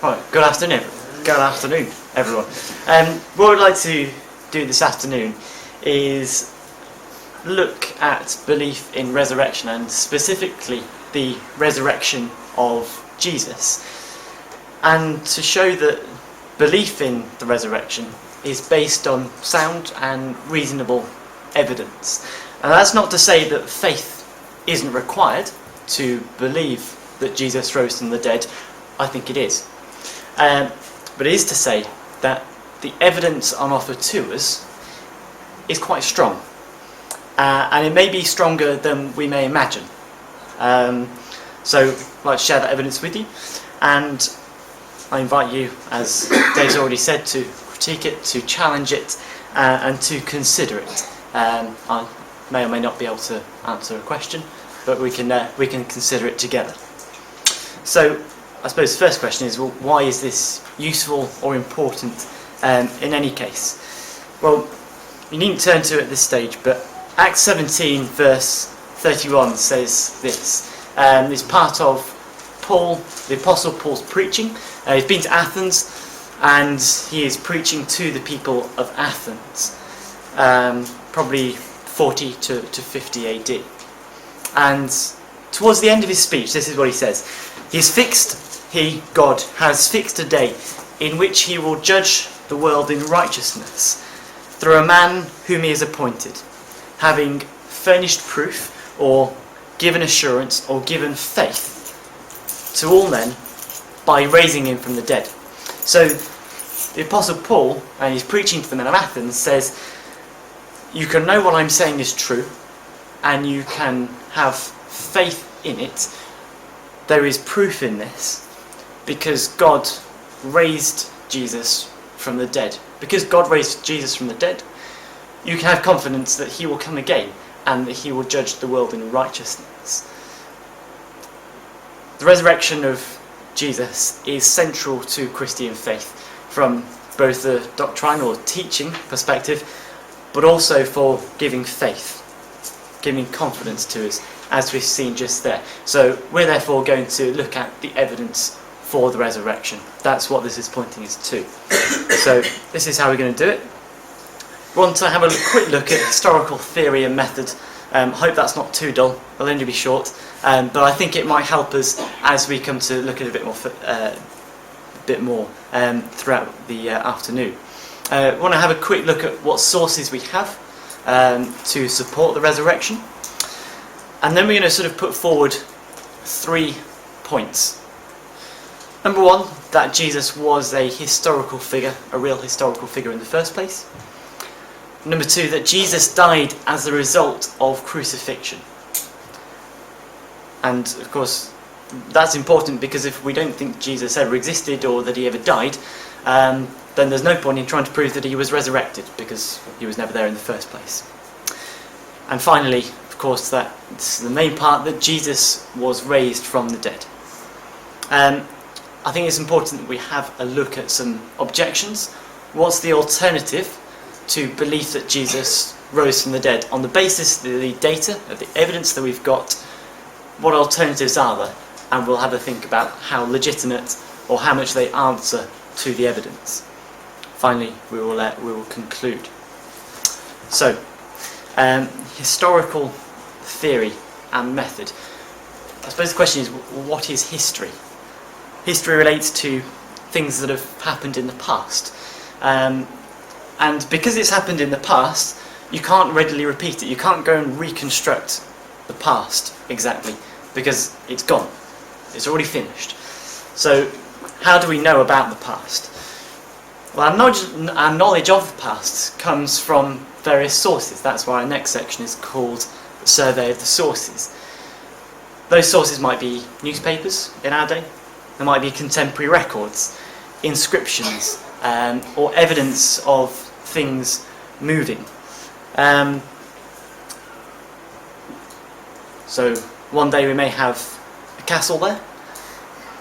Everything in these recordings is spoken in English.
Right, good afternoon. Good afternoon, everyone. What I'd like to do this afternoon is look at belief in resurrection, and specifically the resurrection of Jesus, and to show that belief in the resurrection is based on sound and reasonable evidence. And that's not to say that faith isn't required to believe that Jesus rose from the dead. I think it is. But it is to say that the evidence on offer to us is quite strong. And it may be stronger than we may imagine. So I'd like to share that evidence with you. And I invite you, as Dave's already said, to critique it, to challenge it, and to consider it. I may or may not be able to answer a question, but we can consider it together. So I suppose the first question is, well, why is this useful or important in any case? Well, you needn't turn to it at this stage, but Acts 17 verse 31 says this. It's part of Paul, the Apostle Paul's preaching. He's been to Athens and he is preaching to the people of Athens, probably 40 to 50 AD. And towards the end of his speech, this is what he says. God has fixed a day in which he will judge the world in righteousness through a man whom he has appointed, having furnished proof or given assurance or given faith to all men by raising him from the dead. So the Apostle Paul, and he's preaching to the men of Athens, says you can know what I'm saying is true and you can have faith in it. There is proof in this because God raised Jesus from the dead. Because God raised Jesus from the dead, you can have confidence that he will come again and that he will judge the world in righteousness. The resurrection of Jesus is central to Christian faith from both the doctrinal or teaching perspective, but also for giving faith, giving confidence to us, as we've seen just there. So we're therefore going to look at the evidence for the resurrection. That's what this is pointing us to. So this is how we're going to do it. We want to have a quick look at historical theory and method. Hope that's not too dull. It'll only be short, but I think it might help us as we come to look at a bit more throughout the afternoon. We want to have a quick look at what sources we have to support the resurrection. And then we're going to sort of put forward 3 points. Number 1, that Jesus was a historical figure, a real historical figure in the first place. Number 2, that Jesus died as a result of crucifixion. And of course, that's important because if we don't think Jesus ever existed or that he ever died, then there's no point in trying to prove that he was resurrected because he was never there in the first place. And finally, of course, that's the main part, that Jesus was raised from the dead. I think it's important that we have a look at some objections. What's the alternative to belief that Jesus rose from the dead? On the basis of the data, of the evidence that we've got, what alternatives are there? And we'll have a think about how legitimate or how much they answer to the evidence. Finally, we will conclude. So, historical theory and method. I suppose the question is, what is history? History relates to things that have happened in the past. And because it's happened in the past, you can't readily repeat it. You can't go and reconstruct the past exactly because it's gone. It's already finished. So how do we know about the past? Well, our knowledge of the past comes from various sources. That's why our next section is called the Survey of the Sources. Those sources might be newspapers in our day. There might be contemporary records, inscriptions, or evidence of things moving. So one day we may have a castle there.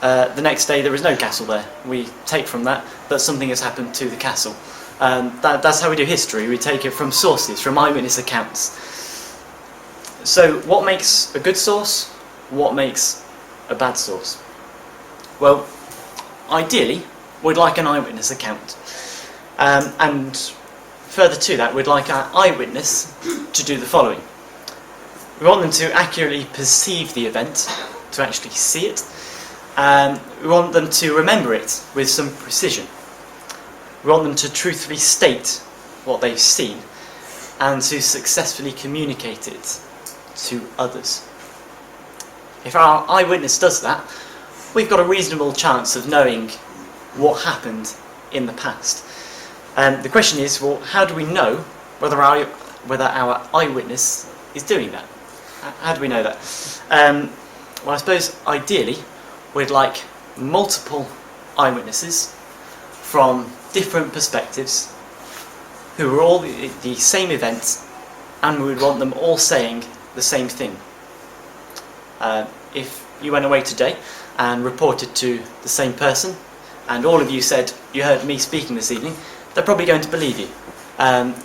The next day there is no castle there. We take from that something has happened to the castle. That's how we do history. We take it from sources, from eyewitness accounts. So what makes a good source? What makes a bad source? Well, ideally, we'd like an eyewitness account. And further to that, we'd like our eyewitness to do the following. We want them to accurately perceive the event, to actually see it. We want them to remember it with some precision. We want them to truthfully state what they've seen and to successfully communicate it to others. If our eyewitness does that, we've got a reasonable chance of knowing what happened in the past. The question is, well, how do we know whether our eyewitness is doing that? How do we know that? Well, I suppose ideally we'd like multiple eyewitnesses from different perspectives who were all the same event, and we would want them all saying the same thing. If you went away today and reported to the same person, and all of you said you heard me speaking this evening, they're probably going to believe you.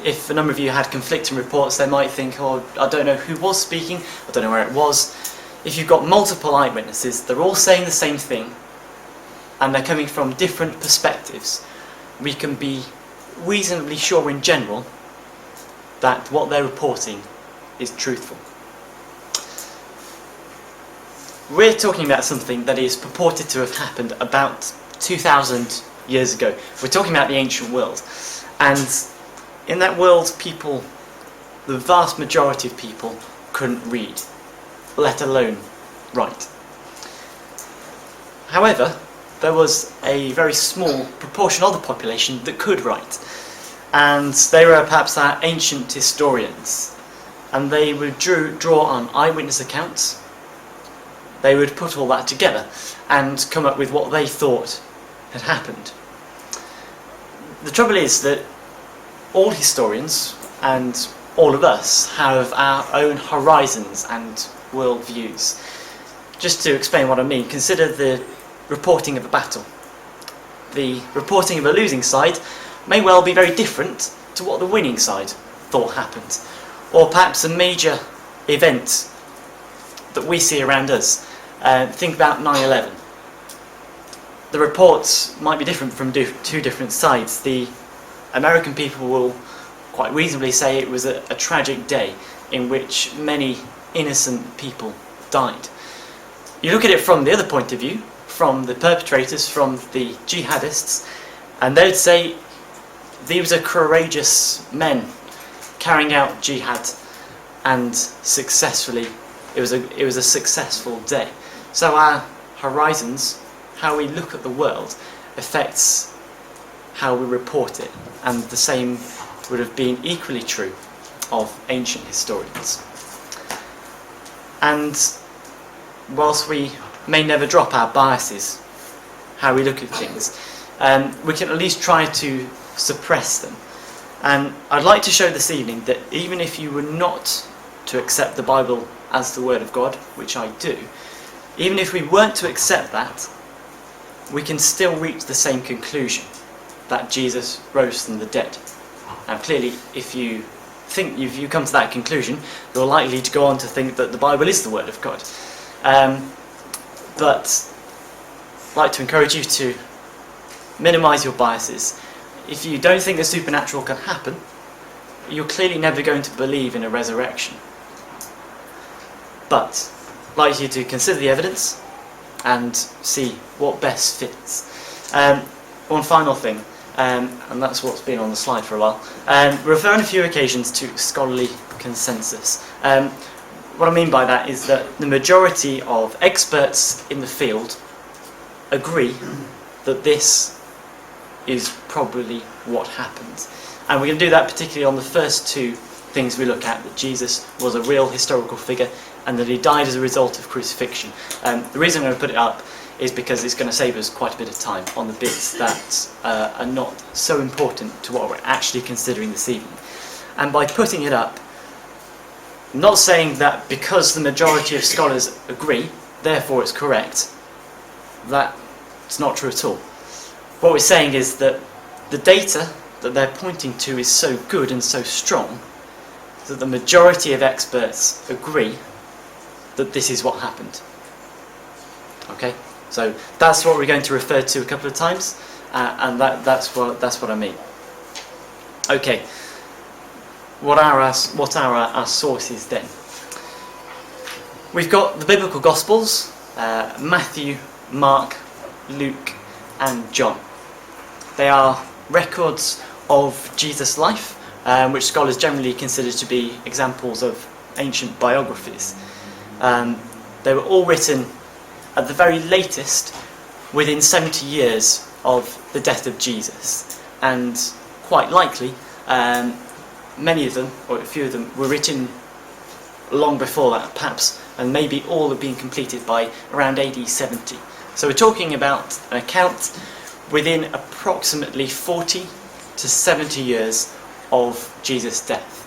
If a number of you had conflicting reports, they might think, oh, I don't know who was speaking, I don't know where it was. If you've got multiple eyewitnesses, they're all saying the same thing, and they're coming from different perspectives, we can be reasonably sure in general that what they're reporting is truthful. We're talking about something that is purported to have happened about 2,000 years ago. We're talking about the ancient world. And in that world, people, the vast majority of people, couldn't read, let alone write. However, there was a very small proportion of the population that could write. And they were perhaps our ancient historians. And they would draw on eyewitness accounts. They would put all that together and come up with what they thought had happened. The trouble is that all historians and all of us have our own horizons and worldviews. Just to explain what I mean, consider the reporting of a battle. The reporting of a losing side may well be very different to what the winning side thought happened, or perhaps a major event that we see around us. Think about 9/11. The reports might be different from two different sides. The American people will quite reasonably say it was a tragic day in which many innocent people died. You look at it from the other point of view, from the perpetrators, from the jihadists, and they would say these are courageous men carrying out jihad, and successfully, it was a successful day. So our horizons, how we look at the world, affects how we report it, and the same would have been equally true of ancient historians. And whilst we may never drop our biases, how we look at things, we can at least try to suppress them. And I'd like to show this evening that even if you were not to accept the Bible as the Word of God, which I do, even if we weren't to accept that, we can still reach the same conclusion, that Jesus rose from the dead. Now clearly, if you come to that conclusion, you're likely to go on to think that the Bible is the Word of God. But I'd like to encourage you to minimise your biases. If you don't think the supernatural can happen, you're clearly never going to believe in a resurrection. But I'd like you to consider the evidence and see what best fits. One final thing, and that's what's been on the slide for a while. Refer on a few occasions to scholarly consensus. What I mean by that is that the majority of experts in the field agree that this is probably what happened. And we're going to do that particularly on the first two things we look at, that Jesus was a real historical figure and that he died as a result of crucifixion. The reason I'm going to put it up is because it's going to save us quite a bit of time on the bits that are not so important to what we're actually considering this evening. And by putting it up, I'm not saying that because the majority of scholars agree, therefore it's correct. That's not true at all. What we're saying is that the data that they're pointing to is so good and so strong that the majority of experts agree that this is what happened. Okay? So that's what we're going to refer to a couple of times, and that's what I mean. Okay, what are our sources then? We've got the biblical Gospels, Matthew, Mark, Luke and John. They are records of Jesus' life, which scholars generally consider to be examples of ancient biographies. They were all written at the very latest within 70 years of the death of Jesus, and quite likely many of them, or a few of them, were written long before that, perhaps, and maybe all have been completed by around AD 70. So we're talking about an account within approximately 40 to 70 years of Jesus' death,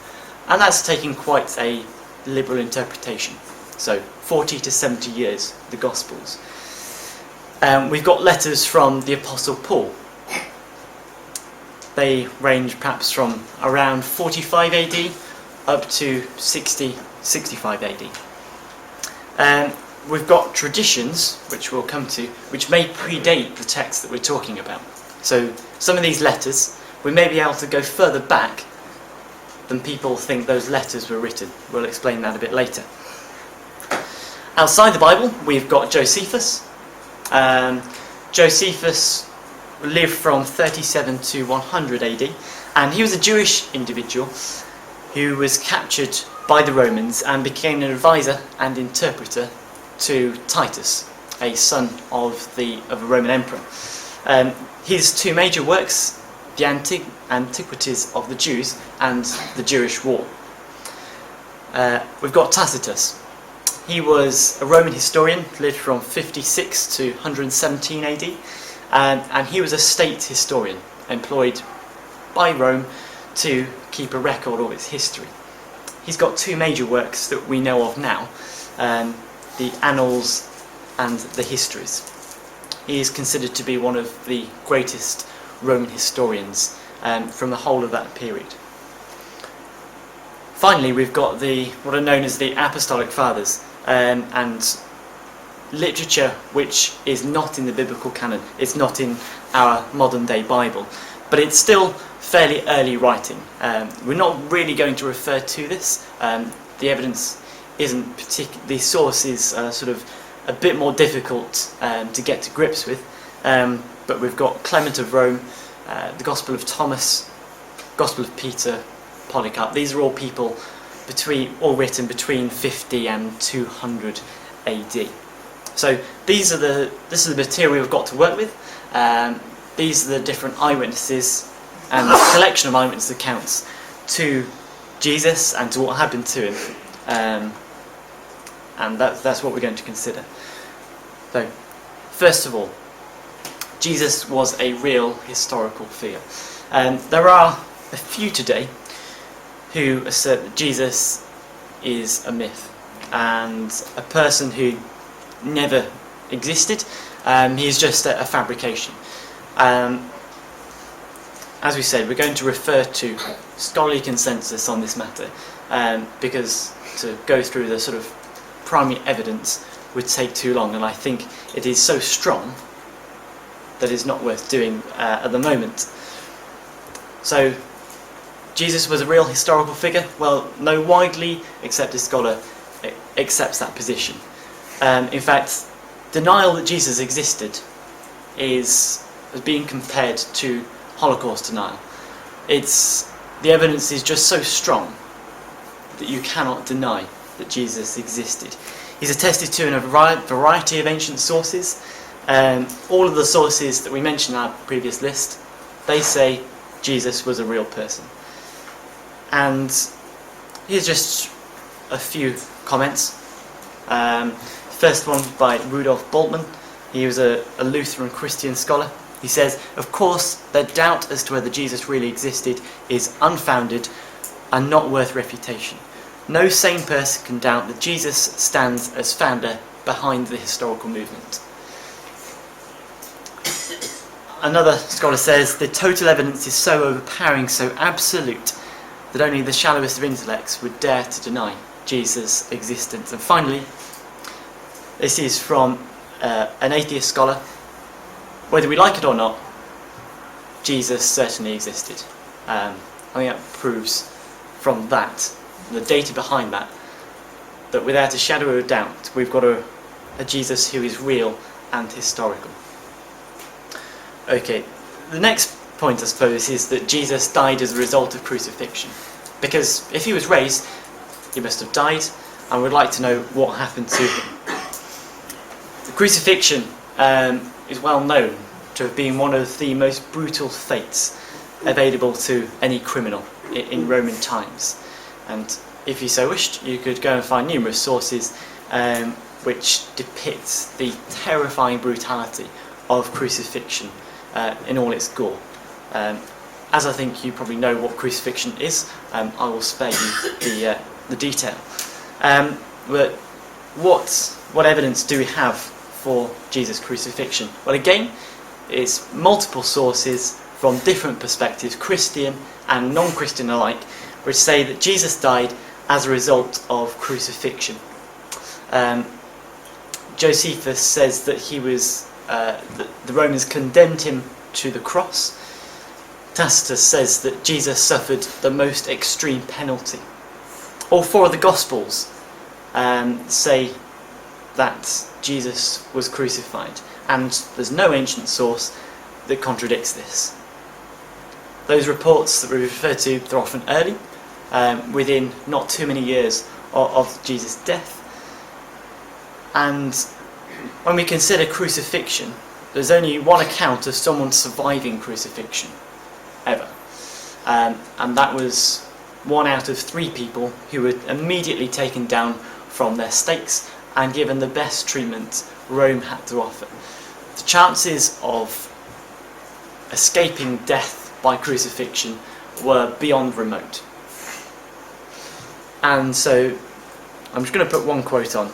and that's taking quite a liberal interpretation. So 40 to 70 years, the Gospels. We've got letters from the Apostle Paul. They range perhaps from around 45 AD up to 65 AD. We've got traditions, which we'll come to, which may predate the text that we're talking about. So some of these letters, we may be able to go further back than people think those letters were written. We'll explain that a bit later. Outside the Bible, we've got Josephus. Josephus lived from 37 to 100 AD, and he was a Jewish individual who was captured by the Romans and became an advisor and interpreter to Titus, a son of a Roman emperor. His two major works, the Antiquities of the Jews and the Jewish War. We've got Tacitus. He was a Roman historian, lived from 56 to 117 AD, and he was a state historian employed by Rome to keep a record of its history. He's got two major works that we know of now, the Annals and the Histories. He is considered to be one of the greatest Roman historians from the whole of that period. Finally, we've got what are known as the Apostolic Fathers, and literature which is not in the biblical canon. It's not in our modern day Bible, but it's still fairly early writing. We're not really going to refer to this. The evidence isn't the source is sort of a bit more difficult to get to grips with, but we've got Clement of Rome, the Gospel of Thomas, Gospel of Peter, Polycarp. These are all people all written between 50 and 200 AD. So this is the material we've got to work with. These are the different eyewitnesses and the collection of eyewitness accounts to Jesus and to what happened to him, and that's what we're going to consider. So, first of all, Jesus was a real historical figure. There are a few today who assert that Jesus is a myth and a person who never existed. He's just a fabrication. As we said, we're going to refer to scholarly consensus on this matter, because to go through the sort of primary evidence would take too long, and I think it is so strong that it's not worth doing at the moment. So, Jesus was a real historical figure? Well, no widely accepted scholar accepts that position. In fact, denial that Jesus existed is being compared to Holocaust denial. The evidence is just so strong that you cannot deny that Jesus existed. He's attested to in a variety of ancient sources. All of the sources that we mentioned in our previous list, they say Jesus was a real person. And here's just a few comments. First one by Rudolf Bultmann. He was a Lutheran Christian scholar. He says, "Of course, the doubt as to whether Jesus really existed is unfounded and not worth refutation. No sane person can doubt that Jesus stands as founder behind the historical movement." Another scholar says, "The total evidence is so overpowering, so absolute, that only the shallowest of intellects would dare to deny Jesus' existence." And finally, this is from an atheist scholar, whether we like it or not, Jesus certainly existed. I think that proves from that, the data behind that, that without a shadow of a doubt, we've got a Jesus who is real and historical. Okay, the next point, I suppose, is that Jesus died as a result of crucifixion. Because if he was raised, he must have died, and we'd like to know what happened to him. The crucifixion is well known to have been one of the most brutal fates available to any criminal in Roman times. And if you so wished, you could go and find numerous sources which depict the terrifying brutality of crucifixion in all its gore. As I think you probably know what crucifixion is, I will spare you the detail. But what evidence do we have for Jesus' crucifixion? Well, again, it's multiple sources from different perspectives, Christian and non-Christian alike, which say that Jesus died as a result of crucifixion. Josephus says that he was the Romans condemned him to the cross. Tacitus says that Jesus suffered the most extreme penalty. All four of the Gospels say that Jesus was crucified, and there's no ancient source that contradicts this. Those reports that we refer to, they're often early, within not too many years of Jesus' death. And when we consider crucifixion, there's only one account of someone surviving crucifixion ever, and that was 1 out of 3 people who were immediately taken down from their stakes and given the best treatment Rome had to offer. The chances of escaping death by crucifixion were beyond remote. And so I'm just going to put one quote on.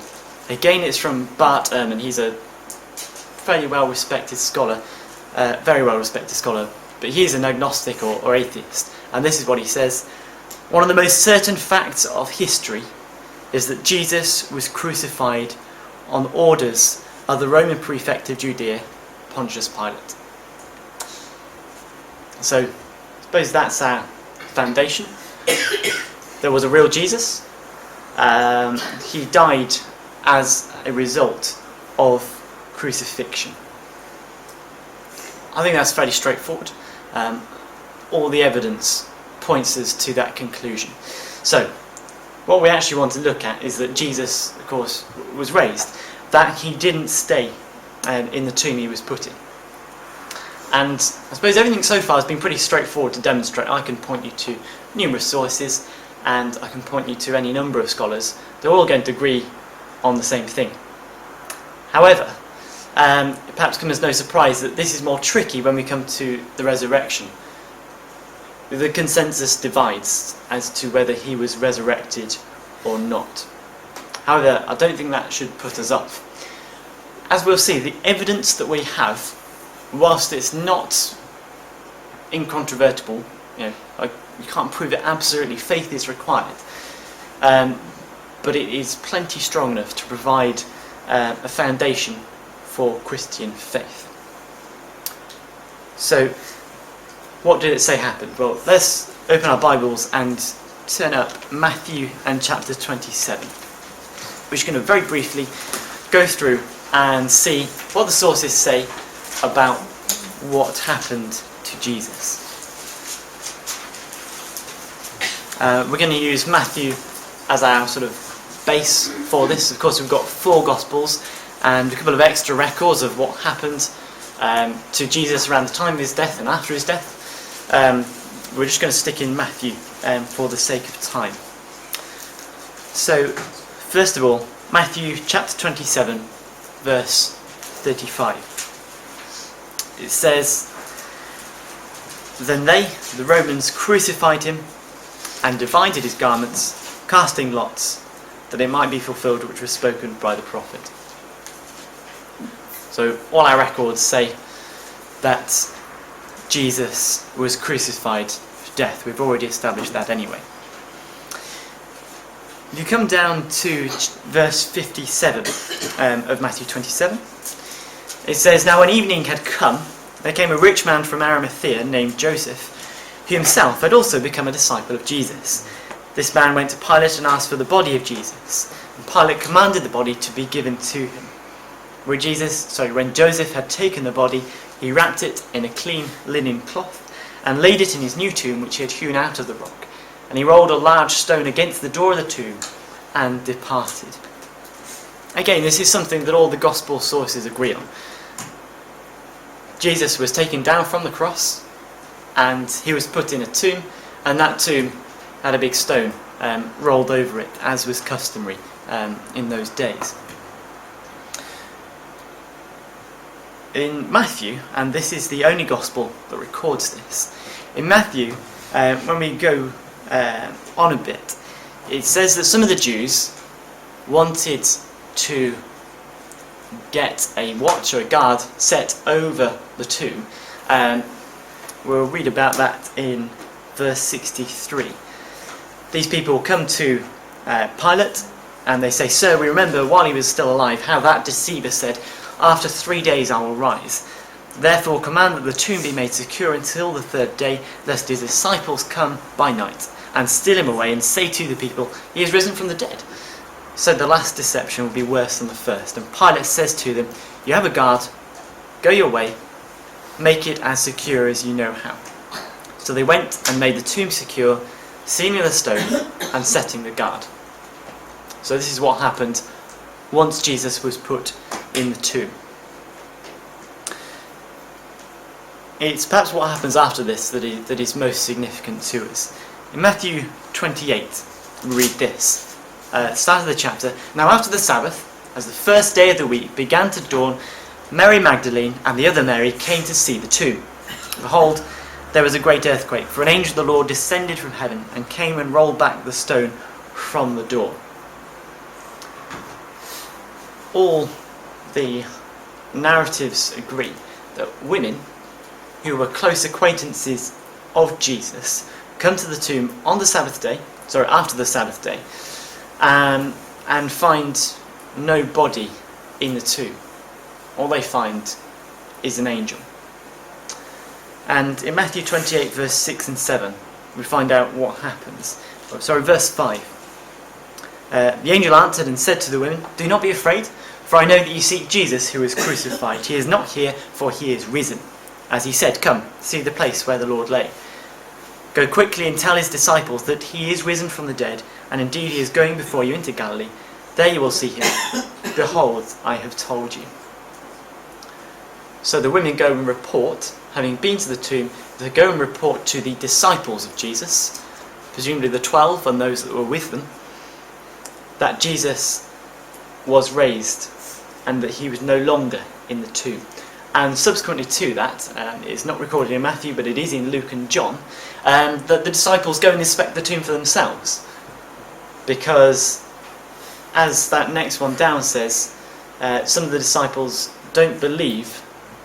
Again, it's from Bart Ehrman. He's a fairly well-respected scholar, very well-respected scholar, but he's an agnostic or atheist. And this is what he says: "One of the most certain facts of history is that Jesus was crucified on orders of the Roman prefect of Judea, Pontius Pilate." So, I suppose that's our foundation. There was a real Jesus. He died as a result of crucifixion. I think that's fairly straightforward. All the evidence points us to that conclusion. So, what we actually want to look at is that Jesus, of course, was raised, that he didn't stay in the tomb he was put in. And I suppose everything so far has been pretty straightforward to demonstrate. I can point you to numerous sources, and I can point you to any number of scholars. They're all going to agree on the same thing. However, it perhaps comes as no surprise that this is more tricky when we come to the resurrection. The consensus divides as to whether he was resurrected or not. However, I don't think that should put us off. As we'll see, the evidence that we have, whilst it's not incontrovertible, you can't prove it absolutely, faith is required, but it is plenty strong enough to provide a foundation for Christian faith. So, what did it say happened? Well, let's open our Bibles and turn up Matthew and chapter 27. We're just going to very briefly go through and see what the sources say about what happened to Jesus. We're going to use Matthew as our sort of base for this. Of course, we've got 4 Gospels and a couple of extra records of what happened to Jesus around the time of his death and after his death. We're just going to stick in Matthew for the sake of time. So, first of all, Matthew chapter 27, verse 35. It says, "Then they, the Romans, crucified him and divided his garments, casting lots, that it might be fulfilled which was spoken by the prophet." So all our records say that Jesus was crucified for death. We've already established that anyway. If you come down to verse 57 of Matthew 27, it says, "Now when evening had come, there came a rich man from Arimathea named Joseph, who himself had also become a disciple of Jesus. This man went to Pilate and asked for the body of Jesus, and Pilate commanded the body to be given to him. When Joseph had taken the body, he wrapped it in a clean linen cloth and laid it in his new tomb which he had hewn out of the rock. And he rolled a large stone against the door of the tomb and departed." Again, this is something that all the gospel sources agree on. Jesus was taken down from the cross and he was put in a tomb, and that tomb had a big stone rolled over it, as was customary in those days. In Matthew, and this is the only gospel that records this, in Matthew, when we go on a bit, it says that some of the Jews wanted to get a watch or a guard set over the tomb. We'll read about that in verse 63. These people come to Pilate and they say, "Sir, we remember while he was still alive how that deceiver said, 'After 3 days I will rise.' Therefore command that the tomb be made secure until the 3rd day, lest his disciples come by night and steal him away and say to the people, 'He is risen from the dead.' So the last deception will be worse than the first." And Pilate says to them, "You have a guard, go your way, make it as secure as you know how." So they went and made the tomb secure, sealing the stone and setting the guard. So this is what happened once Jesus was put in the tomb. It's perhaps what happens after this that is most significant to us. In Matthew 28, we read this. Start of the chapter. "Now after the Sabbath, as the first day of the week began to dawn, Mary Magdalene and the other Mary came to see the tomb. Behold, there was a great earthquake, for an angel of the Lord descended from heaven and came and rolled back the stone from the door." All the narratives agree that women who were close acquaintances of Jesus come to the tomb on the Sabbath day, after the Sabbath day, and find no body in the tomb. All they find is an angel. And in Matthew 28 verse 6 and 7 we find out what happens. Verse 5. "The angel answered and said to the women, 'Do not be afraid, for I know that you seek Jesus who was crucified. He is not here, for he is risen. As he said, come, see the place where the Lord lay. Go quickly and tell his disciples that he is risen from the dead, and indeed he is going before you into Galilee. There you will see him. Behold, I have told you.'" So the women go and report, having been to the tomb, they go and report to the disciples of Jesus, presumably the 12 and those that were with them, that Jesus was raised and that he was no longer in the tomb. And subsequently to that, it's not recorded in Matthew, but it is in Luke and John, that the disciples go and inspect the tomb for themselves. Because, as that next one down says, some of the disciples don't believe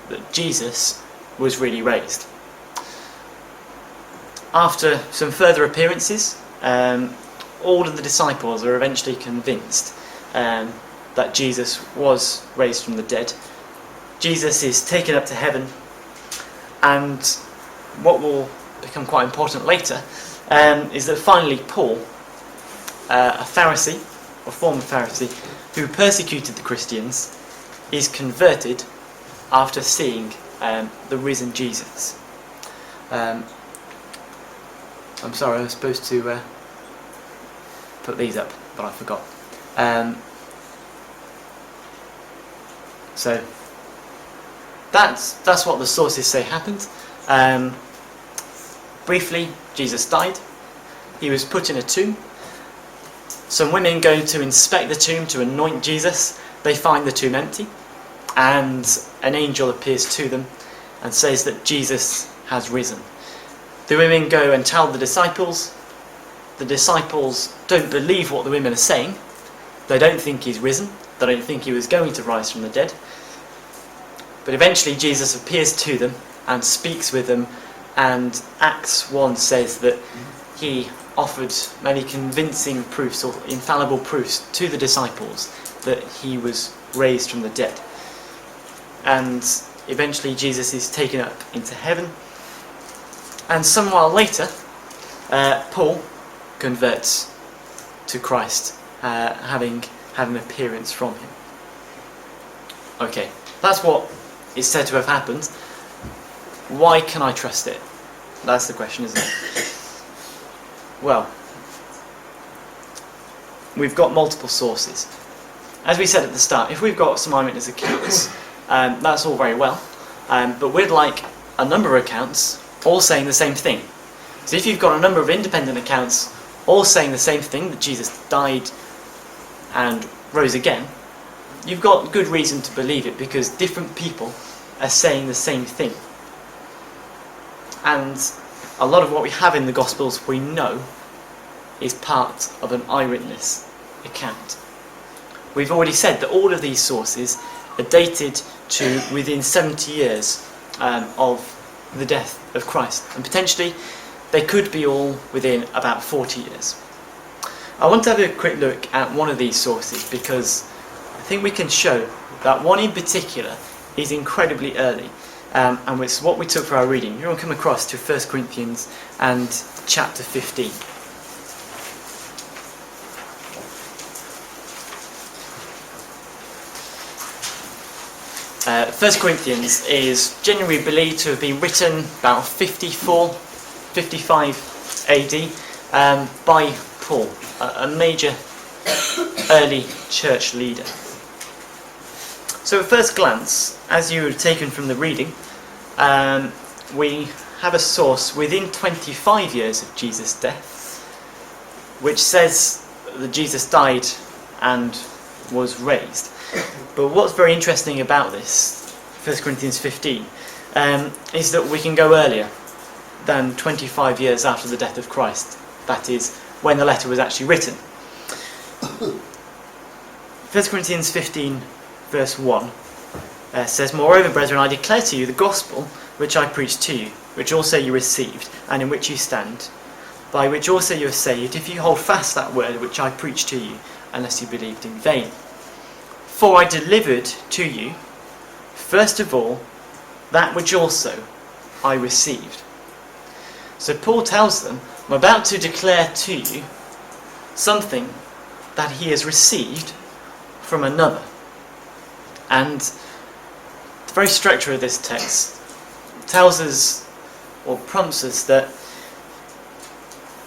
that Jesus was really raised. After some further appearances, all of the disciples are eventually convinced that Jesus was raised from the dead. Jesus is taken up to heaven, and what will become quite important later is that finally Paul, a Pharisee, or former Pharisee, who persecuted the Christians, is converted after seeing the risen Jesus. I'm sorry, I was supposed to put these up, but I forgot. So that's what the sources say happened. Briefly, Jesus died. He was put in a tomb. Some women go to inspect the tomb to anoint Jesus. They find the tomb empty, and an angel appears to them and says that Jesus has risen. The women go and tell the disciples. The disciples don't believe what the women are saying. They don't think he's risen. They don't think he was going to rise from the dead. But eventually Jesus appears to them and speaks with them, and Acts 1 says that he offered many convincing proofs or infallible proofs to the disciples that he was raised from the dead. And eventually Jesus is taken up into heaven, and some while later Paul converts to Christ, having had an appearance from him. Okay, that's what is said to have happened. Why can I trust it? That's the question, isn't it? Well, we've got multiple sources. As we said at the start, if we've got some eyewitness accounts, that's all very well, but we'd like a number of accounts all saying the same thing. So if you've got a number of independent accounts all saying the same thing, that Jesus died and rose again, you've got good reason to believe it, because different people are saying the same thing. And a lot of what we have in the Gospels we know is part of an eyewitness account. We've already said that all of these sources are dated to within 70 years of the death of Christ, and potentially they could be all within about 40 years. I want to have a quick look at one of these sources, because I think we can show that one in particular is incredibly early, and it's what we took for our reading. You're going to come across to 1 Corinthians and chapter 15. 1 Corinthians is generally believed to have been written about 55 AD by Paul, a major early church leader. So at first glance, as you have taken from the reading, we have a source within 25 years of Jesus' death, which says that Jesus died and was raised. But what's very interesting about this, 1 Corinthians 15, is that we can go earlier than 25 years after the death of Christ. That is, when the letter was actually written. 1 Corinthians 15 verse 1 says, "Moreover, brethren, I declare to you the gospel which I preached to you, which also you received, and in which you stand, by which also you are saved, if you hold fast that word which I preached to you, unless you believed in vain. For I delivered to you, first of all, that which also I received." So Paul tells them, I'm about to declare to you something that he has received from another. And the very structure of this text tells us, or prompts us, that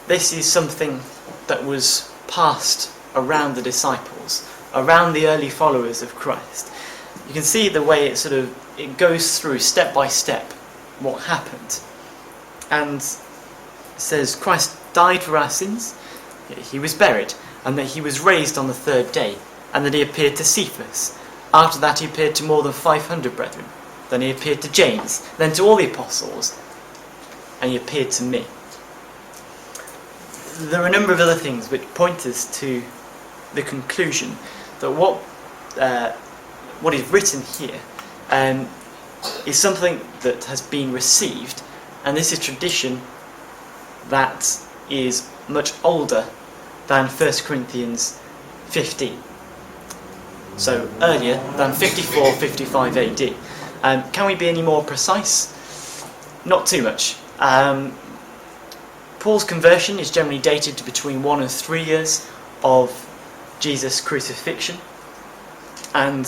this is something that was passed around the disciples, around the early followers of Christ. You can see the way it goes through step by step what happened. And it says Christ died for our sins, he was buried, and that he was raised on the third day, and that he appeared to Cephas. After that he appeared to more than 500 brethren. Then he appeared to James, then to all the apostles, and he appeared to me. There are a number of other things which point us to the conclusion that what is written here is something that has been received, and this is tradition that is much older than 1 Corinthians 15. So earlier than 54-55 AD. Can we be any more precise? Not too much. Paul's conversion is generally dated to between 1 and 3 years of Jesus' crucifixion, and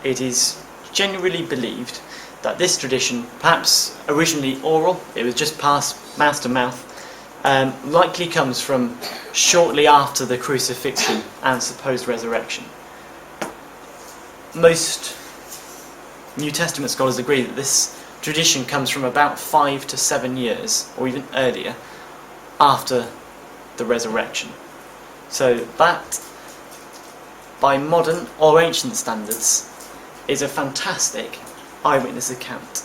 it is generally believed that this tradition, perhaps originally oral, it was just passed mouth to mouth, likely comes from shortly after the crucifixion and supposed resurrection. Most New Testament scholars agree that this tradition comes from about 5 to 7 years, or even earlier, after the resurrection. So that, by modern or ancient standards, is a fantastic eyewitness account.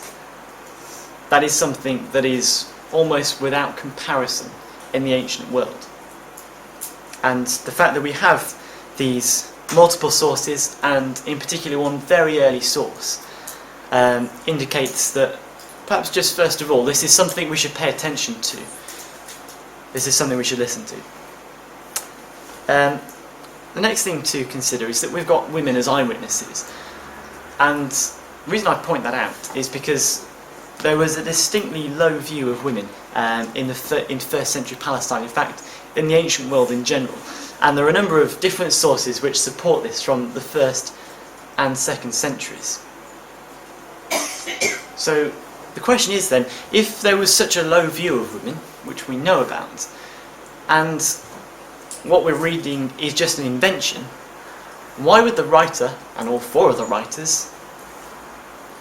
That is something that is almost without comparison in the ancient world. And the fact that we have these multiple sources, and in particular one very early source, indicates that perhaps just first of all this is something we should pay attention to. this is something we should listen to. The next thing to consider is that we've got women as eyewitnesses. And the reason I point that out is because there was a distinctly low view of women in first century Palestine, in fact, in the ancient world in general. And there are a number of different sources which support this from the 1st and 2nd centuries. So the question is then, if there was such a low view of women, which we know about, and what we're reading is just an invention, why would the writer, and all four of the writers,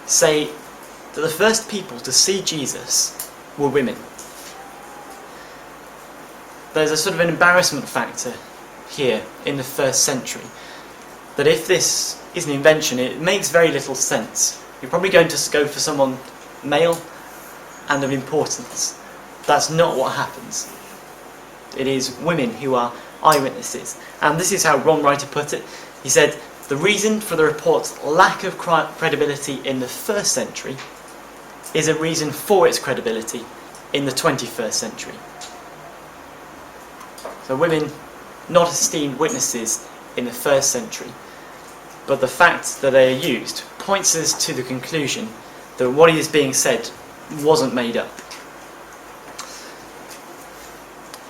say that the first people to see Jesus were women? There's a sort of an embarrassment factor here in the 1st century, that if this is an invention, it makes very little sense. You're probably going to go for someone male and of importance. That's not what happens. It is women who are eyewitnesses. And this is how one writer put it. He said, the reason for the report's lack of credibility in the 1st century is a reason for its credibility in the 21st century. So women not esteemed witnesses in the 1st century, but the fact that they are used points us to the conclusion that what is being said wasn't made up.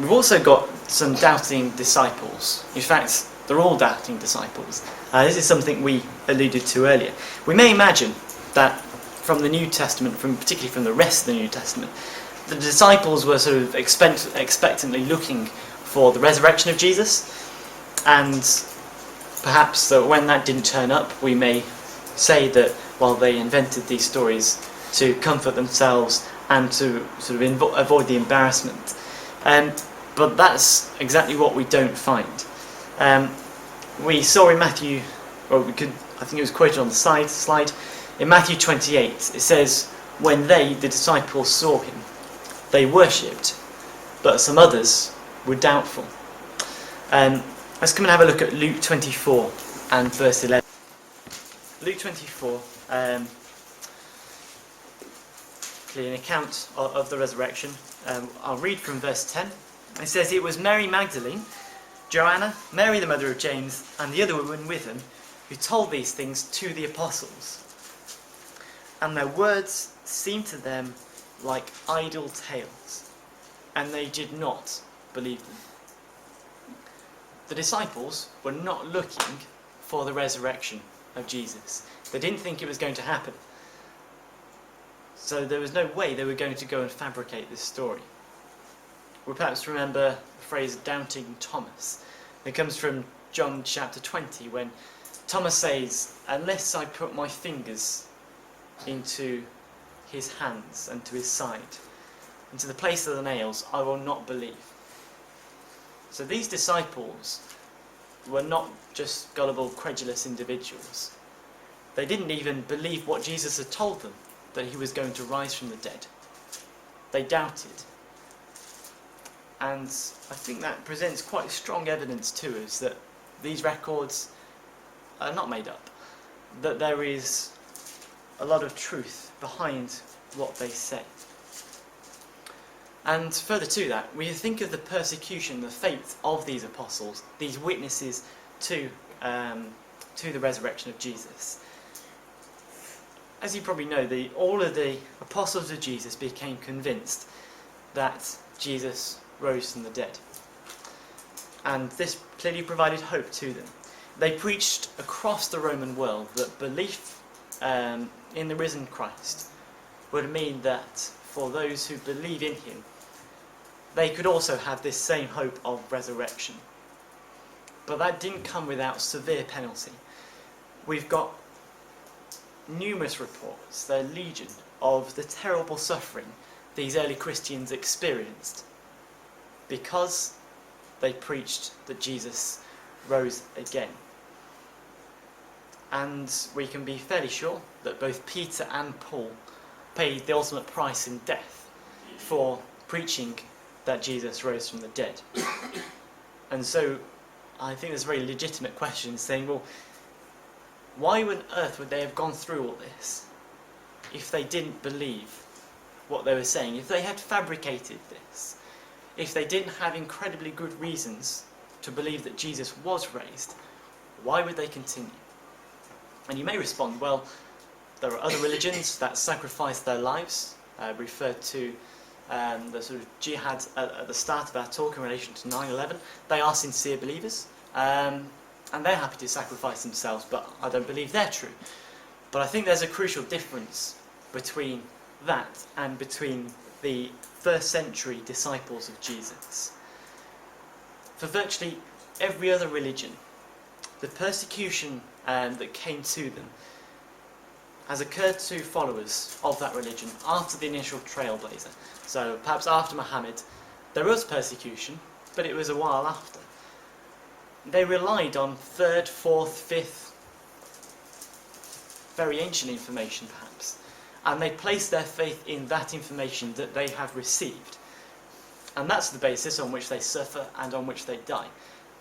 We've also got some doubting disciples. In fact, they're all doubting disciples. This is something we alluded to earlier. We may imagine that from the New Testament, particularly from the rest of the New Testament, the disciples were sort of expectantly looking for the resurrection of Jesus, and perhaps that when that didn't turn up, we may say that while they invented these stories to comfort themselves and to sort of avoid the embarrassment. But that's exactly what we don't find. We saw in Matthew, I think it was quoted on the slide, in Matthew 28, it says, when they, the disciples, saw him, they worshipped, but some others were doubtful. Let's come and have a look at Luke 24 and verse 11. Luke 24, clearly an account of the resurrection. I'll read from verse 10. It says, it was Mary Magdalene, Joanna, Mary the mother of James, and the other woman with them, who told these things to the apostles. And their words seemed to them like idle tales, and they did not believe them. The disciples were not looking for the resurrection of Jesus. They didn't think it was going to happen. So there was no way they were going to go and fabricate this story. We'll perhaps remember the phrase doubting Thomas. It comes from John chapter 20, when Thomas says, unless I put my fingers into his hands and to his side, into the place of the nails, I will not believe. So these disciples were not just gullible, credulous individuals. They didn't even believe what Jesus had told them, that he was going to rise from the dead. They doubted. And I think that presents quite strong evidence to us that these records are not made up, that there is a lot of truth behind what they say. And further to that, we think of the persecution, the fate of these apostles, these witnesses to the resurrection of Jesus. As you probably know, all of the apostles of Jesus became convinced that Jesus rose from the dead. And this clearly provided hope to them. They preached across the Roman world that belief in the risen Christ would mean that for those who believe in him, they could also have this same hope of resurrection. But that didn't come without severe penalty. We've got numerous reports, they're legion, of the terrible suffering these early Christians experienced because they preached that Jesus rose again. And we can be fairly sure that both Peter and Paul paid the ultimate price in death for preaching that Jesus rose from the dead. And so I think there's a very legitimate question saying, well, why on earth would they have gone through all this if they didn't believe what they were saying, if they had fabricated this, if they didn't have incredibly good reasons to believe that Jesus was raised, why would they continue? And you may respond, well, there are other religions that sacrifice their lives, referred to the sort of jihad at the start of our talk in relation to 9/11. They are sincere believers, and they're happy to sacrifice themselves, but I don't believe they're true. But I think there's a crucial difference between that and between the first century disciples of Jesus. For virtually every other religion, the persecution that came to them has occurred to followers of that religion after the initial trailblazer. So perhaps after Muhammad, there was persecution, but it was a while after. They relied on 3rd, 4th, 5th, very ancient information perhaps, and they placed their faith in that information that they have received. And that's the basis on which they suffer and on which they die.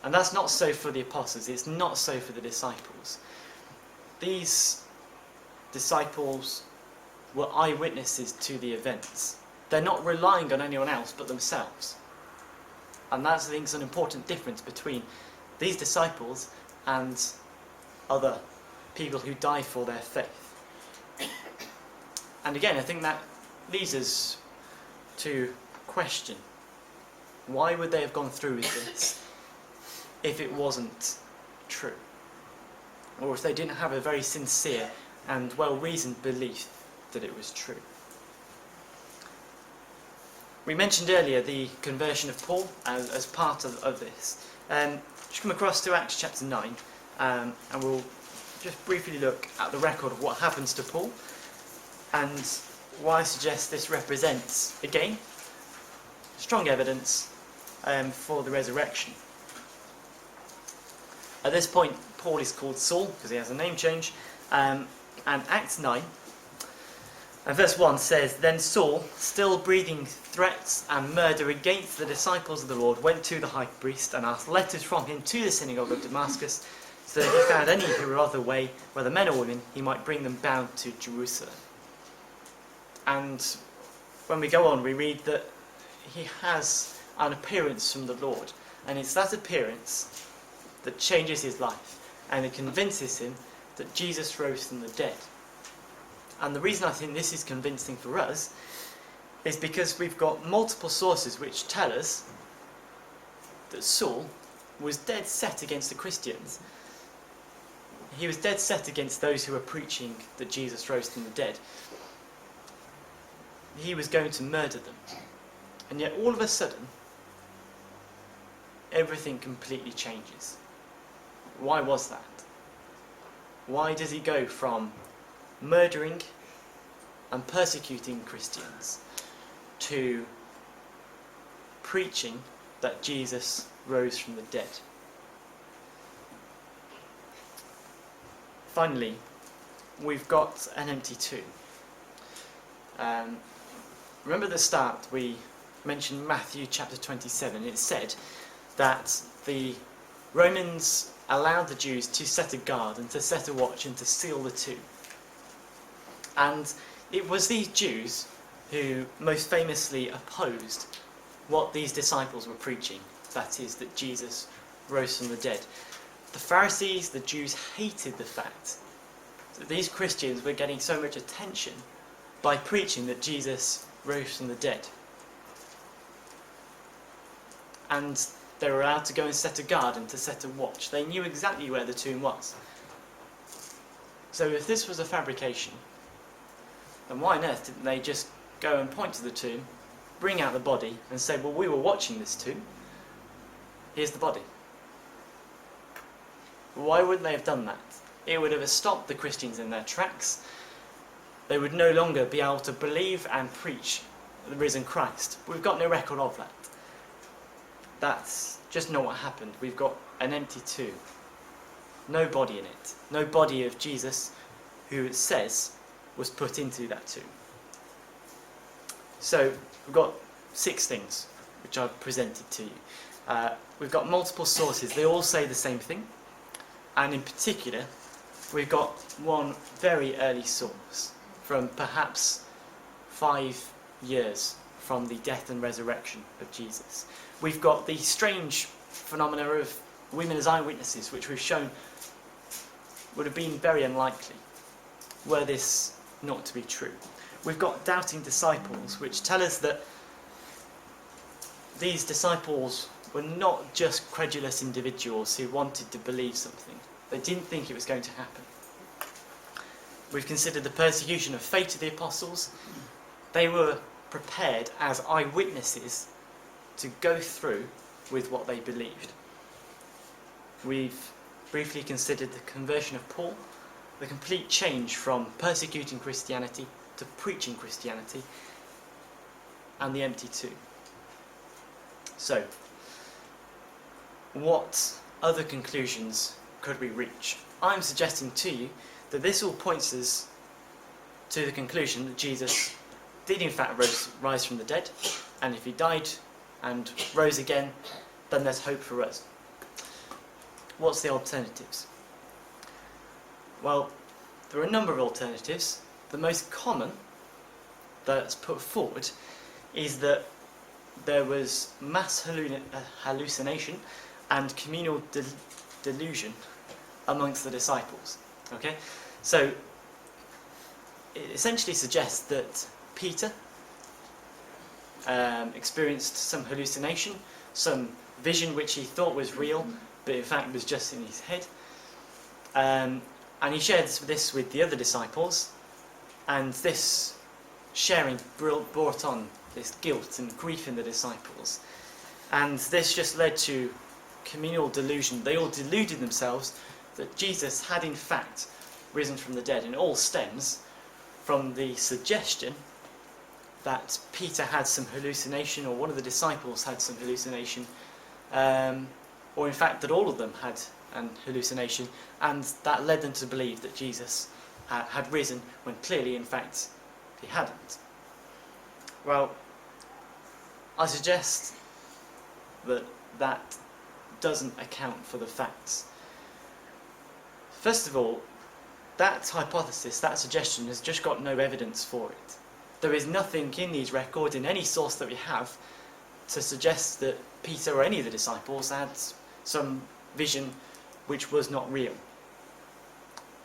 And that's not so for the apostles, it's not so for the disciples. These disciples were eyewitnesses to the events. They're not relying on anyone else but themselves. And that's, I think, an important difference between these disciples and other people who die for their faith. And again, I think that leads us to question, why would they have gone through with this if it wasn't true? Or if they didn't have a very sincere and well-reasoned belief that it was true? We mentioned earlier the conversion of Paul as part of this. Just come across to Acts chapter 9, and we'll just briefly look at the record of what happens to Paul and why I suggest this represents, again, strong evidence for the resurrection. At this point, Paul is called Saul because he has a name change, and Acts 9 and verse 1 says, "Then Saul, still breathing threats and murder against the disciples of the Lord, went to the high priest and asked letters from him to the synagogue of Damascus, so that if he found any who were of the way, whether men or women, he might bring them bound to Jerusalem." And when we go on, we read that he has an appearance from the Lord, and it's that appearance that changes his life, and it convinces him that Jesus rose from the dead. And the reason I think this is convincing for us is because we've got multiple sources which tell us that Saul was dead set against the Christians. He was dead set against those who were preaching that Jesus rose from the dead. He was going to murder them. And yet all of a sudden, everything completely changes. Why was that? Why does he go from murdering and persecuting Christians to preaching that Jesus rose from the dead? Finally, we've got an empty tomb. Remember at the start we mentioned Matthew chapter 27. It said that the Romans allowed the Jews to set a guard and to set a watch and to seal the tomb. And it was these Jews who most famously opposed what these disciples were preaching, that is, that Jesus rose from the dead. The Pharisees, the Jews, hated the fact that these Christians were getting so much attention by preaching that Jesus rose from the dead. And they were allowed to go and set a guard and to set a watch. They knew exactly where the tomb was. So if this was a fabrication, then why on earth didn't they just go and point to the tomb, bring out the body, and say, well, we were watching this tomb. Here's the body. Why wouldn't they have done that? It would have stopped the Christians in their tracks. They would no longer be able to believe and preach the risen Christ. We've got no record of that. That's just not what happened. We've got an empty tomb. No body in it. No body of Jesus, who it says was put into that tomb. So we've got 6 things which I've presented to you. We've got multiple sources. They all say the same thing. And in particular, we've got one very early source from perhaps 5 years from the death and resurrection of Jesus. We've got the strange phenomena of women as eyewitnesses, which we've shown would have been very unlikely were this not to be true. We've got doubting disciples, which tell us that these disciples were not just credulous individuals who wanted to believe something. They didn't think it was going to happen. We've considered the persecution of faith of the apostles. They were prepared as eyewitnesses to go through with what they believed. We've briefly considered the conversion of Paul, the complete change from persecuting Christianity to preaching Christianity, and the empty tomb. So, what other conclusions could we reach? I'm suggesting to you that this all points us to the conclusion that Jesus did in fact rise from the dead, and if he died and rose again, then there's hope for us. What's the alternatives? Well, there are a number of alternatives. The most common that's put forward is that there was mass hallucination and communal delusion amongst the disciples. Okay, so it essentially suggests that Peter experienced some hallucination, some vision which he thought was real, but in fact was just in his head. And he shared this with the other disciples, and this sharing brought on this guilt and grief in the disciples. And this just led to communal delusion. They all deluded themselves that Jesus had in fact risen from the dead, and it all stems from the suggestion that Peter had some hallucination, or one of the disciples had some hallucination, or in fact that all of them had an hallucination, and that led them to believe that Jesus had risen when clearly in fact he hadn't. Well, I suggest that that doesn't account for the facts. First of all, that hypothesis, that suggestion, has just got no evidence for it. There is nothing in these records, in any source that we have, to suggest that Peter or any of the disciples had some vision which was not real.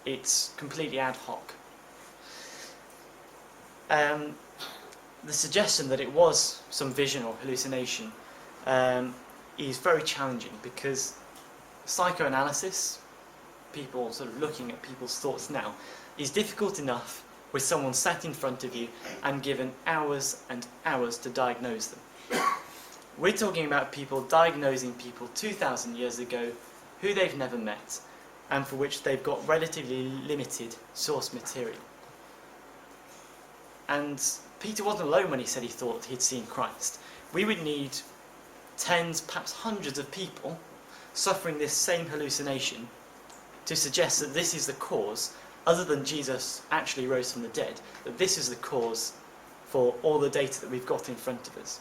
It's completely ad hoc. The suggestion that it was some vision or hallucination is very challenging, because psychoanalysis, people sort of looking at people's thoughts now, is difficult enough with someone sat in front of you and given hours and hours to diagnose them. We're talking about people diagnosing people 2,000 years ago who they've never met, and for which they've got relatively limited source material. And Peter wasn't alone when he said he thought he'd seen Christ. We would need tens, perhaps hundreds of people suffering this same hallucination to suggest that this is the cause, other than Jesus actually rose from the dead, that this is the cause for all the data that we've got in front of us.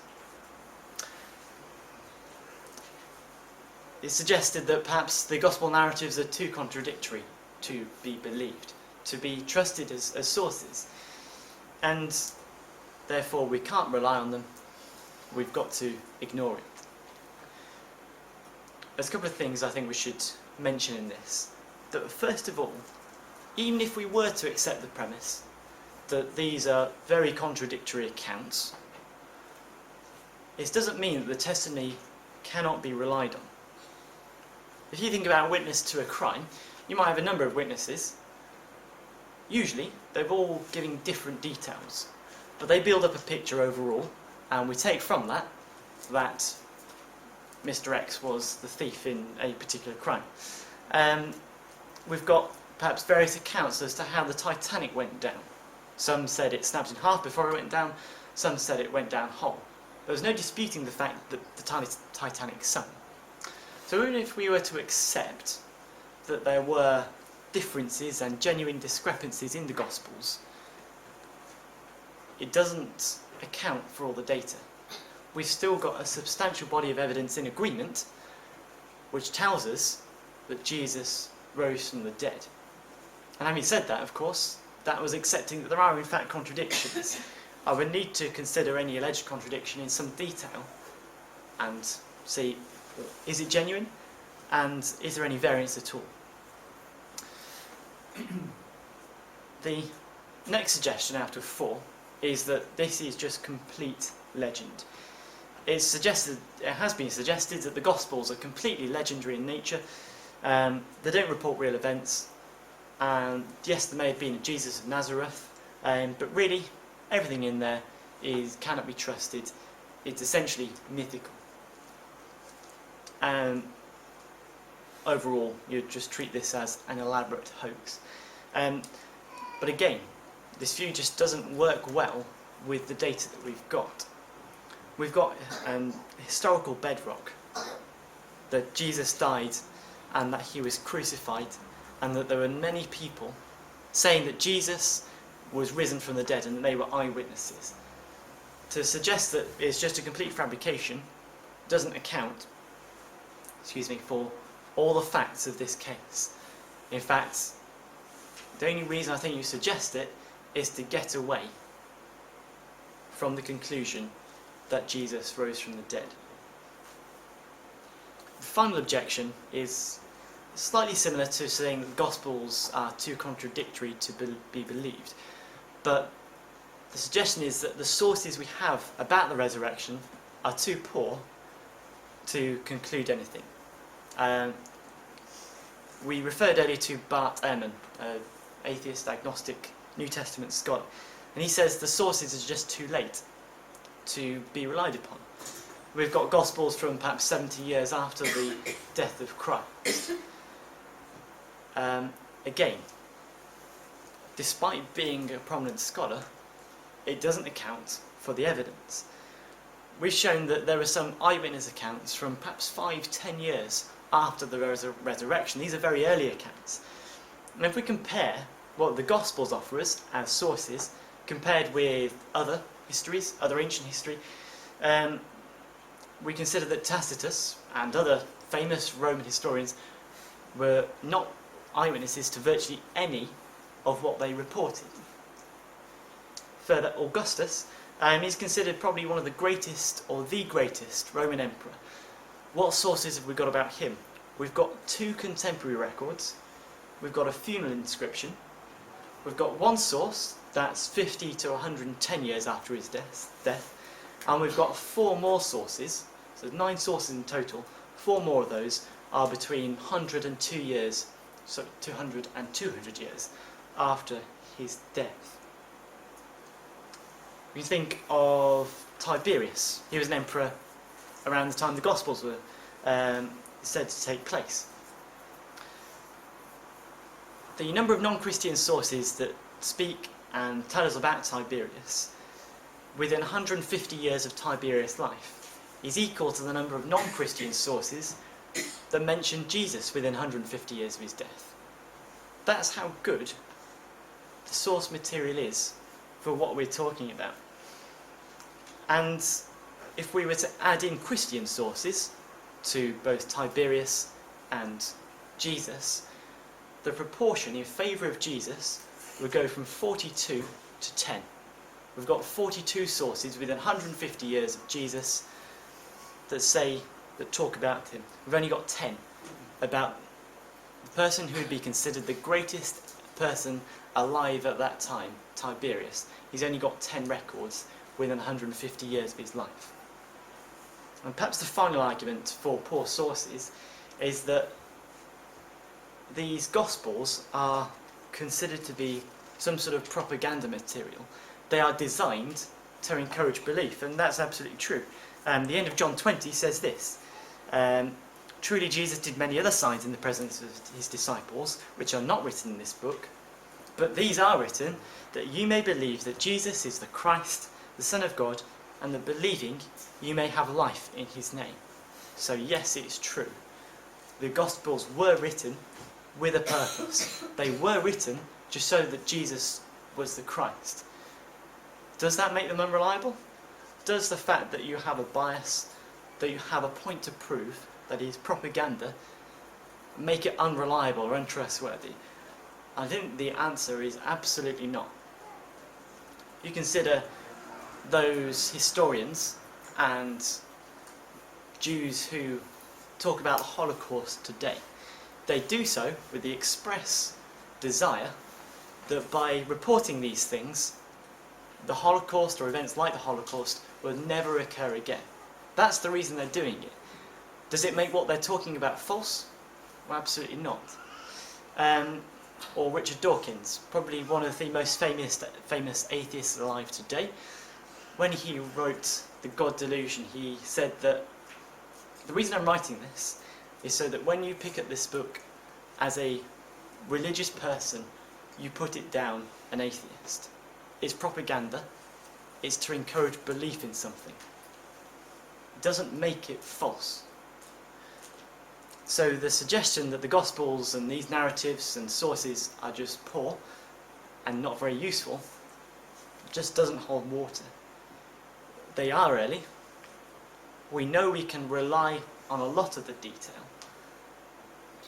It suggested that perhaps the gospel narratives are too contradictory to be believed, to be trusted as sources, and therefore we can't rely on them. We've got to ignore it. There's a couple of things I think we should mention in this. That first of all, even if we were to accept the premise that these are very contradictory accounts, it doesn't mean that the testimony cannot be relied on. If you think about a witness to a crime, you might have a number of witnesses. Usually, they're all giving different details, but they build up a picture overall, and we take from that Mr. X was the thief in a particular crime. We've got perhaps various accounts as to how the Titanic went down. Some said it snapped in half before it went down, some said it went down whole. There was no disputing the fact that the Titanic sunk. So even if we were to accept that there were differences and genuine discrepancies in the Gospels, it doesn't account for all the data. We've still got a substantial body of evidence in agreement which tells us that Jesus rose from the dead. And having said that, of course, that was accepting that there are in fact contradictions. I would need to consider any alleged contradiction in some detail and see, is it genuine, and is there any variance at all? The next suggestion out of 4 is that this is just complete legend. It has been suggested that the Gospels are completely legendary in nature. They don't report real events. Yes, there may have been a Jesus of Nazareth, but really everything in there cannot be trusted. It's essentially mythical. Overall, you'd just treat this as an elaborate hoax. But again, this view just doesn't work well with the data that we've got. We've got historical bedrock that Jesus died and that he was crucified, and that there were many people saying that Jesus was risen from the dead and that they were eyewitnesses. To suggest that it's just a complete fabrication doesn't account for all the facts of this case. In fact, the only reason I think you suggest it is to get away from the conclusion that Jesus rose from the dead. The final objection is slightly similar to saying that the Gospels are too contradictory to be believed, but the suggestion is that the sources we have about the resurrection are too poor to conclude anything. We referred earlier to Bart Ehrman, an atheist, agnostic, New Testament scholar, and he says the sources are just too late to be relied upon. We've got Gospels from perhaps 70 years after the death of Christ. Again, despite being a prominent scholar, it doesn't account for the evidence. We've shown that there are some eyewitness accounts from perhaps 5-10 years after the resurrection. These are very early accounts. And if we compare what the Gospels offer us as sources compared with other histories, other ancient history, we consider that Tacitus and other famous Roman historians were not eyewitnesses to virtually any of what they reported. Further, Augustus is considered probably one of the greatest, or the greatest, Roman emperor. What sources have we got about him? We've got 2 contemporary records, we've got a funeral inscription, we've got one source that's 50 to 110 years after his death, and we've got 4 more sources, so 9 sources in total. 4 more of those are between 100 and 2 years, so 200 and 200 years after his death. We think of Tiberius. He was an emperor around the time the Gospels were said to take place. The number of non-Christian sources that speak and tell us about Tiberius within 150 years of Tiberius' life is equal to the number of non-Christian sources that mention Jesus within 150 years of his death. That's how good the source material is for what we're talking about. And if we were to add in Christian sources to both Tiberius and Jesus, the proportion in favour of Jesus would go from 42 to 10. We've got 42 sources within 150 years of Jesus that talk about him. We've only got 10 about the person who would be considered the greatest person alive at that time, Tiberius. He's only got 10 records within 150 years of his life. And perhaps the final argument for poor sources is that these Gospels are considered to be some sort of propaganda material. They are designed to encourage belief, and that's absolutely true. The end of John 20 says this: truly Jesus did many other signs in the presence of his disciples, which are not written in this book, but these are written that you may believe that Jesus is the Christ, the Son of God, and that believing you may have life in his name. So yes, it's true. The Gospels were written with a purpose. They were written to show that Jesus was the Christ. Does that make them unreliable? Does the fact that you have a bias, that you have a point to prove that is propaganda, make it unreliable or untrustworthy? I think the answer is absolutely not. You consider those historians and Jews who talk about the Holocaust today, they do so with the express desire that by reporting these things, the Holocaust or events like the Holocaust will never occur again. That's the reason they're doing it. Does it make what they're talking about false? Well, absolutely not. Or Richard Dawkins, probably one of the most famous atheists alive today. When he wrote The God Delusion, he said that the reason I'm writing this is so that when you pick up this book as a religious person, you put it down an atheist. It's propaganda. It's to encourage belief in something. It doesn't make it false. So the suggestion that the Gospels and these narratives and sources are just poor and not very useful just doesn't hold water. They are early. We know we can rely on a lot of the detail.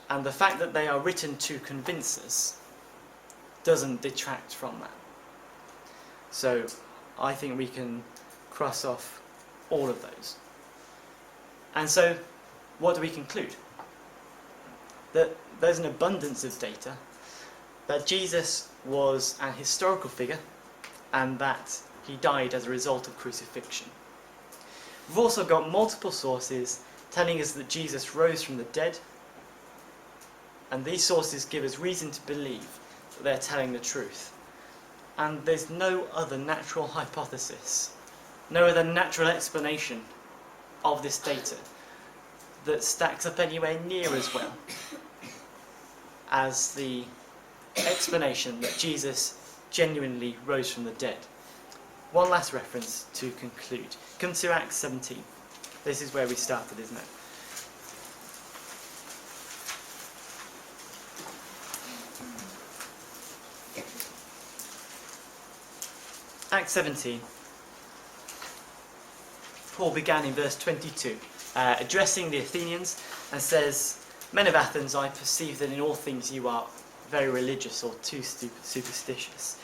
And the fact that they are written to convince us doesn't detract from that. So I think we can cross off all of those. And so what do we conclude? That there's an abundance of data, that Jesus was an historical figure, and that he died as a result of crucifixion. We've also got multiple sources telling us that Jesus rose from the dead, and these sources give us reason to believe that they're telling the truth. And there's no other natural hypothesis, no other natural explanation of this data that stacks up anywhere near as well as the explanation that Jesus genuinely rose from the dead. One last reference to conclude. Come to Acts 17. This is where we started, isn't it? Acts 17. Paul began in verse 22, addressing the Athenians, and says, "Men of Athens, I perceive that in all things you are very religious or too superstitious."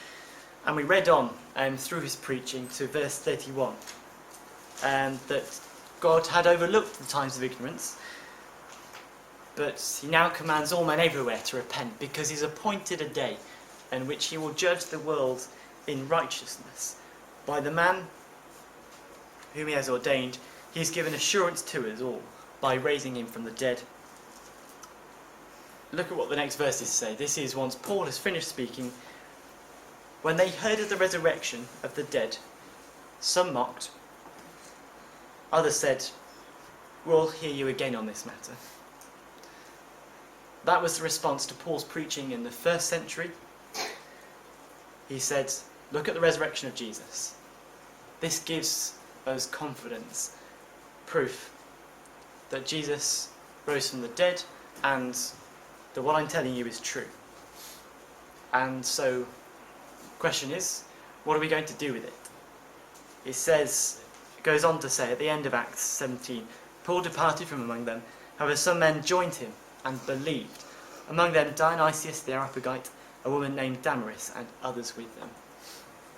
And we read on through his preaching to verse 31, that God had overlooked the times of ignorance, but he now commands all men everywhere to repent, because he's appointed a day in which he will judge the world in righteousness. By the man whom he has ordained, he has given assurance to us all by raising him from the dead. Look at what the next verses say. This is once Paul has finished speaking. When they heard of the resurrection of the dead, some mocked, others said, "We'll hear you again on this matter." That was the response to Paul's preaching in the first century. He said, look at the resurrection of Jesus. This gives us confidence, proof that Jesus rose from the dead and that what I'm telling you is true. And so the question is, what are we going to do with it? It goes on to say at the end of Acts 17, Paul departed from among them. However, some men joined him and believed. Among them Dionysius the Areopagite, a woman named Damaris, and others with them.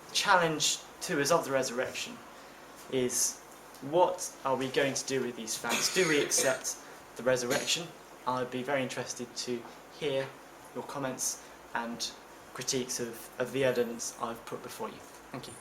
The challenge to us of the resurrection is, what are we going to do with these facts? Do we accept the resurrection? I'd be very interested to hear your comments and critiques of the evidence I've put before you. Thank you.